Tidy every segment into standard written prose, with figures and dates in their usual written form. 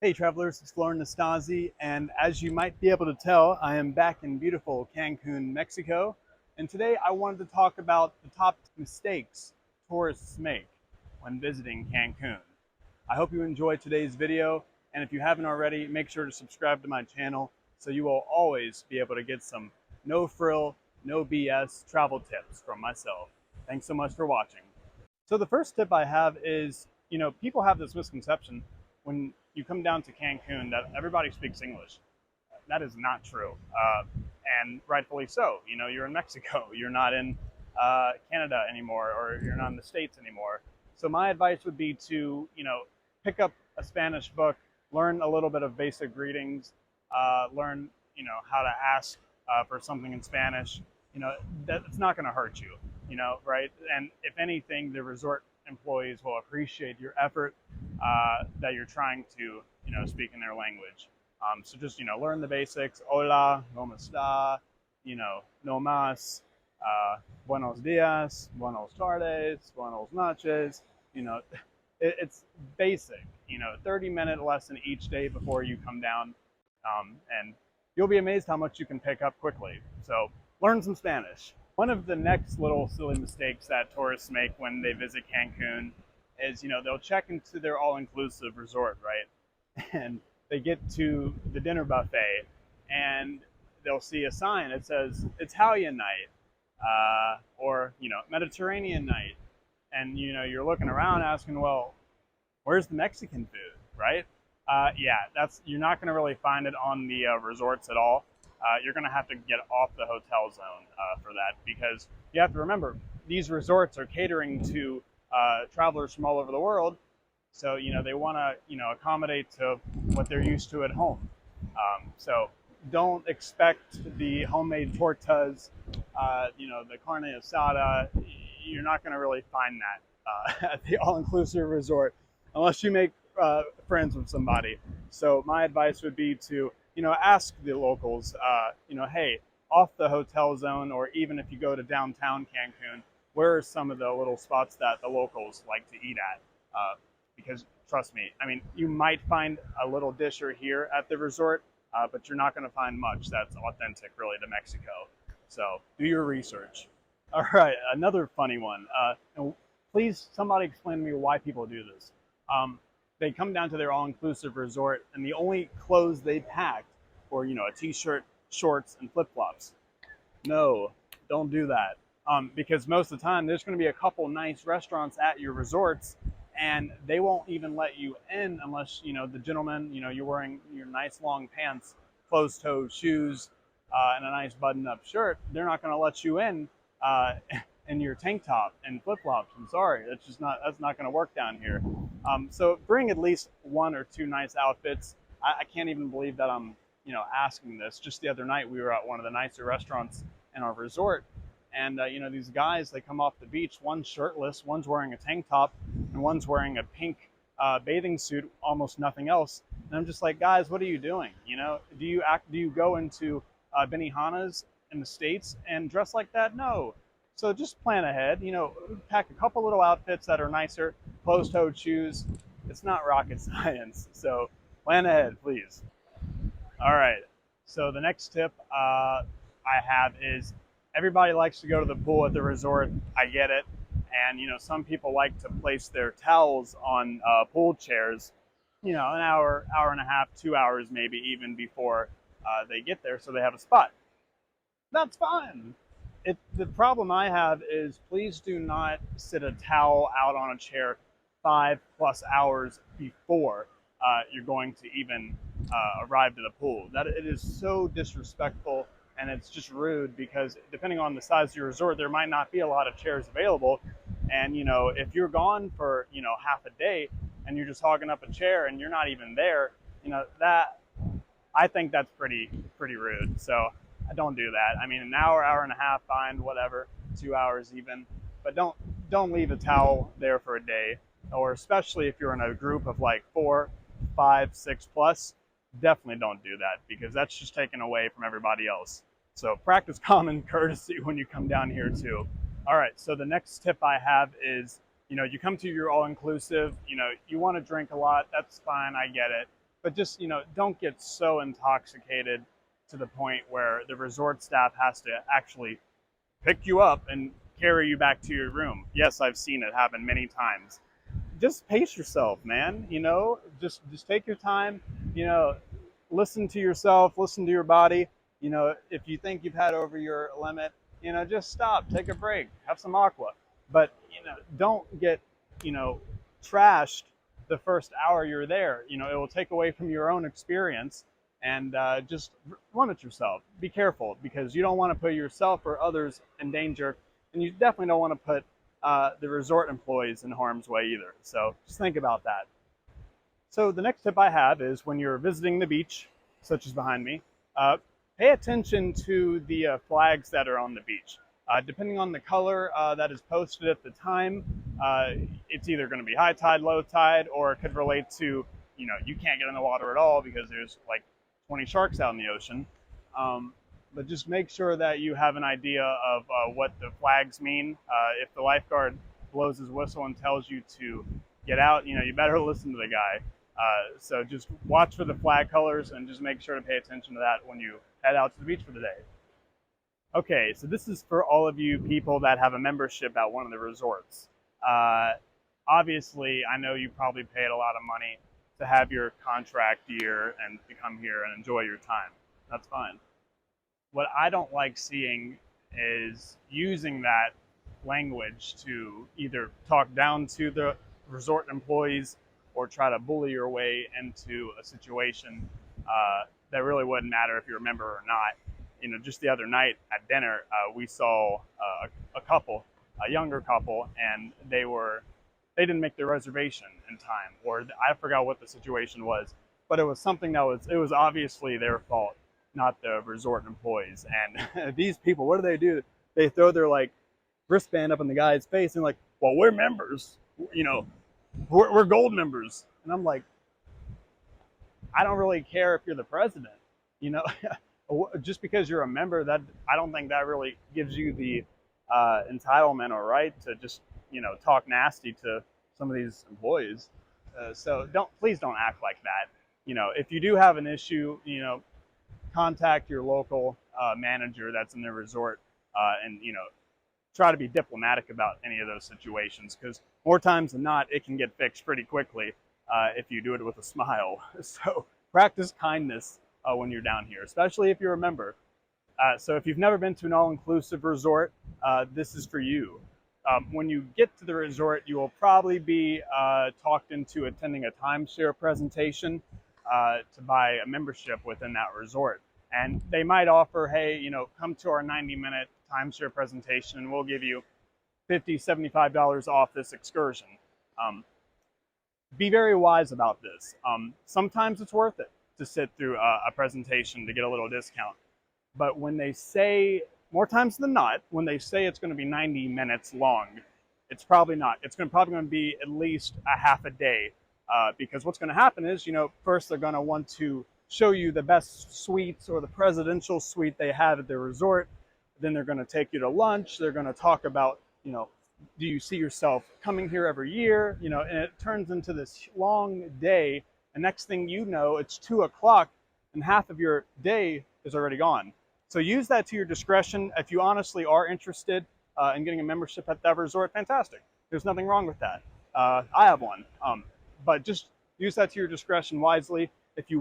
Hey travelers, it's Lauren Nastasi, and as you might be able to tell, I am back in beautiful Cancun, Mexico. And today I wanted to talk about the top mistakes tourists make when visiting Cancun. I hope you enjoyed today's video, and if you haven't already, make sure to subscribe to my channel so you will always be able to get some no frill, no BS travel tips from myself. Thanks so much for watching. So the first tip I have is, people have this misconception when you come down to Cancun that everybody speaks English. That is not true, and rightfully so. You're in Mexico, you're not in Canada anymore, or you're not in the States anymore. So my advice would be to, pick up a Spanish book, learn a little bit of basic greetings, learn, how to ask for something in Spanish. That's not going to hurt you, right? And if anything, the resort employees will appreciate your effort that you're trying to, speak in their language. So just, learn the basics. Hola, ¿cómo está? No más. Buenos días, buenos tardes, buenos noches. It's basic. 30-minute lesson each day before you come down, and you'll be amazed how much you can pick up quickly. So learn some Spanish. One of the next little silly mistakes that tourists make when they visit Cancun is, they'll check into their all-inclusive resort, right? And they get to the dinner buffet and they'll see a sign that says Italian night, or, Mediterranean night. And, you're looking around asking, well, where's the Mexican food, right? Yeah, you're not going to really find it on the resorts at all. You're going to have to get off the hotel zone for that, because you have to remember these resorts are catering to travelers from all over the world. So they want to accommodate to what they're used to at home. So don't expect the homemade tortas, the carne asada. You're not going to really find that at the all-inclusive resort unless you make friends with somebody. So my advice would be to ask the locals, hey, off the hotel zone, or even if you go to downtown Cancun, where are some of the little spots that the locals like to eat at? Because trust me, I mean, you might find a little dish or here at the resort, but you're not going to find much that's authentic really to Mexico. So do your research. All right, another funny one. And please, somebody explain to me why people do this. They come down to their all-inclusive resort, and the only clothes they packed were, a t-shirt, shorts, and flip-flops. No, don't do that. Because most of the time, there's going to be a couple nice restaurants at your resorts, and they won't even let you in unless, the gentleman, you're wearing your nice long pants, closed-toed shoes, and a nice button-up shirt. They're not going to let you in your tank top and flip-flops. I'm sorry, that's not going to work down here. So bring at least one or two nice outfits. I can't even believe that I'm, asking this. Just the other night, we were at one of the nicer restaurants in our resort, and these guys, they come off the beach, one's shirtless, one's wearing a tank top, and one's wearing a pink bathing suit, almost nothing else. And I'm just like, guys, what are you doing? Do you go into Benihana's in the States and dress like that? No. So just plan ahead, pack a couple little outfits that are nicer, closed-toed shoes. It's not rocket science. So plan ahead, please. All right. So the next tip I have is, everybody likes to go to the pool at the resort. I get it. And, some people like to place their towels on pool chairs, an hour, hour and a half, 2 hours maybe even before they get there, so they have a spot. That's fine. The problem I have is, please do not sit a towel out on a chair 5+ hours before you're going to even arrive to the pool. That it is so disrespectful, and it's just rude, because depending on the size of your resort, there might not be a lot of chairs available. And if you're gone for half a day and you're just hogging up a chair and you're not even there, that, I think that's pretty rude. So I don't do that. I mean, an hour, hour and a half, fine, whatever, 2 hours even, but don't leave a towel there for a day. Or especially if you're in a group of like 4, 5, 6 plus, definitely don't do that, because that's just taken away from everybody else. So practice common courtesy when you come down here too. All right, so the next tip I have is, you come to your all-inclusive, you want to drink a lot, that's fine, I get it. but just, don't get so intoxicated to the point where the resort staff has to actually pick you up and carry you back to your room. Yes, I've seen it happen many times. Just pace yourself, man. Just take your time. You know, listen to yourself, listen to your body. If you think you've had over your limit, just stop, take a break, have some aqua. But don't get you know trashed the first hour you're there. It will take away from your own experience. And just limit yourself. Be careful, because you don't want to put yourself or others in danger, and you definitely don't want to put the resort employees in harm's way either. So just think about that. So the next tip I have is, when you're visiting the beach, such as behind me, uh, pay attention to the flags that are on the beach. Depending on the color that is posted at the time, it's either going to be high tide, low tide, or it could relate to, you can't get in the water at all because there's like 20 sharks out in the ocean. But just make sure that you have an idea of what the flags mean. If the lifeguard blows his whistle and tells you to get out, you better listen to the guy. So just watch for the flag colors and just make sure to pay attention to that when you head out to the beach for the day. Okay, so this is for all of you people that have a membership at one of the resorts. Uh, Obviously, I know you probably paid a lot of money to have your contract year and to come here and enjoy your time. That's fine. What I don't like seeing is using that language to either talk down to the resort employees or try to bully your way into a situation that really wouldn't matter if you're a member or not. Just the other night at dinner, we saw a couple, a younger couple, and they didn't make their reservation in time, or I forgot what the situation was, but it was something it was obviously their fault, not the resort employees. And these people, what do? They throw their like wristband up in the guy's face and like, well, we're members, we're gold members. And I'm like, I don't really care if you're the president, you know, just because you're a member, that I don't think that really gives you the entitlement or right to just, talk nasty to some of these employees. So please don't act like that. If you do have an issue, contact your local manager that's in the resort, and try to be diplomatic about any of those situations, because more times than not, it can get fixed pretty quickly if you do it with a smile. So practice kindness when you're down here, especially if you're a member. So if you've never been to an all-inclusive resort, this is for you. When you get to the resort, you will probably be talked into attending a timeshare presentation to buy a membership within that resort. And they might offer, hey, come to our 90-minute timeshare presentation and we'll give you $50, $75 off this excursion. Be very wise about this. Sometimes it's worth it to sit through a presentation to get a little discount. But when they say, more times than not, when they say it's going to be 90 minutes long, it's probably not. It's probably going to be at least a half a day, because what's going to happen is, first they're going to want to show you the best suites or the presidential suite they have at their resort. Then they're going to take you to lunch. They're going to talk about, do you see yourself coming here every year? And it turns into this long day. And next thing you know, it's 2 o'clock and half of your day is already gone. So use that to your discretion. If you honestly are interested in getting a membership at that resort, fantastic. There's nothing wrong with that. I have one. But just use that to your discretion wisely. If you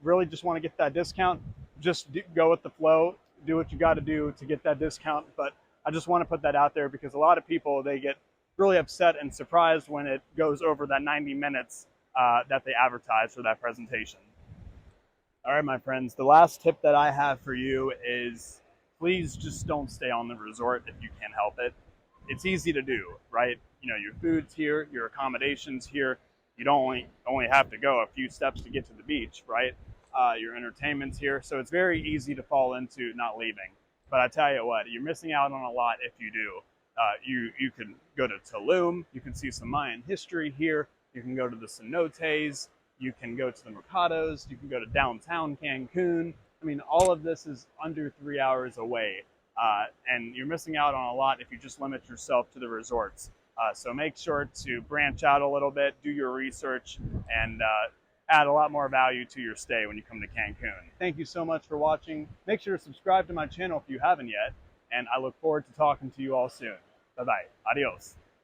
really just want to get that discount, just go with the flow. Do what you got to do to get that discount. But I just want to put that out there, because a lot of people, they get really upset and surprised when it goes over that 90 minutes that they advertise for that presentation. All right, my friends, the last tip that I have for you is, please just don't stay on the resort if you can help it. It's easy to do, right? Your food's here, your accommodation's here. You don't only have to go a few steps to get to the beach, right? Your entertainment's here. So it's very easy to fall into not leaving. But I tell you what, you're missing out on a lot if you do. You can go to Tulum. You can see some Mayan history here. You can go to the cenotes. You can go to the mercados. You can go to downtown Cancun. I mean, all of this is under 3 hours away. And you're missing out on a lot if you just limit yourself to the resorts. So make sure to branch out a little bit, do your research, and add a lot more value to your stay when you come to Cancun. Thank you so much for watching. Make sure to subscribe to my channel if you haven't yet, and I look forward to talking to you all soon. Bye-bye. Adios.